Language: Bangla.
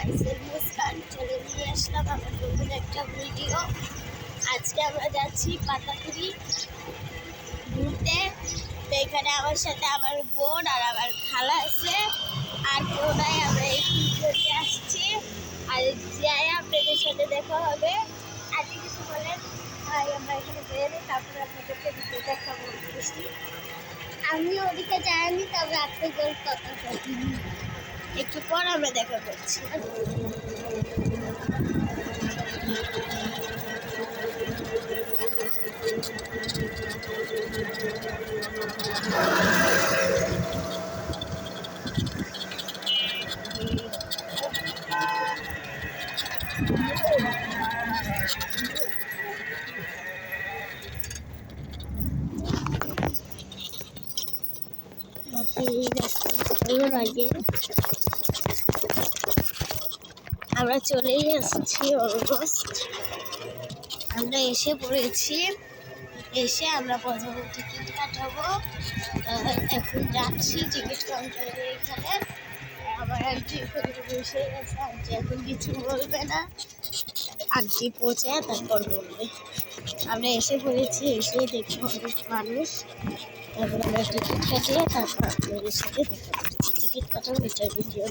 মাইসেল মুস্কান চলে নিয়ে আসলাম আমার নতুন একটা ভিডিও। আজকে আমরা যাচ্ছি পাতাপুরি ঘুরতে। তো এখানে আমার সাথে আমার বোন আর আমার খালা আছে, আর বোনাই আমরা এই ভিডিও নিয়ে আসছি। আর যাই আপনাদের সাথে দেখা হবে। আজকে কিছু বলেন ভাই, আমরা এখানে বেরোলে তারপরে আপনাদেরকে ভিডিও দেখাবো। আমি ওদিকে যাইনি, তবে আপনাদের কথা বলি একটু পর আমরা দেখা করছি। আগে আমরা চলেই আসছি, অলমোস্ট আমরা এসে পড়েছি। এসে আমরা প্রথমে টিকিট কাটাবো। এখন যাচ্ছি টিকিট কাউন্টারে। এখানে আমার আন্টি এখানে বসে গেছে। আন্টি এখন কিছু বলবে না, আন্টি পৌঁছে তারপর বলবে। আমরা এসে পড়েছি, এসে দেখি অনেক মানুষ। তারপর আমরা টিকিট কাটিয়ে তারপর আপনাদের সাথে দেখা করছি। টিকিট কাটার ভিডিও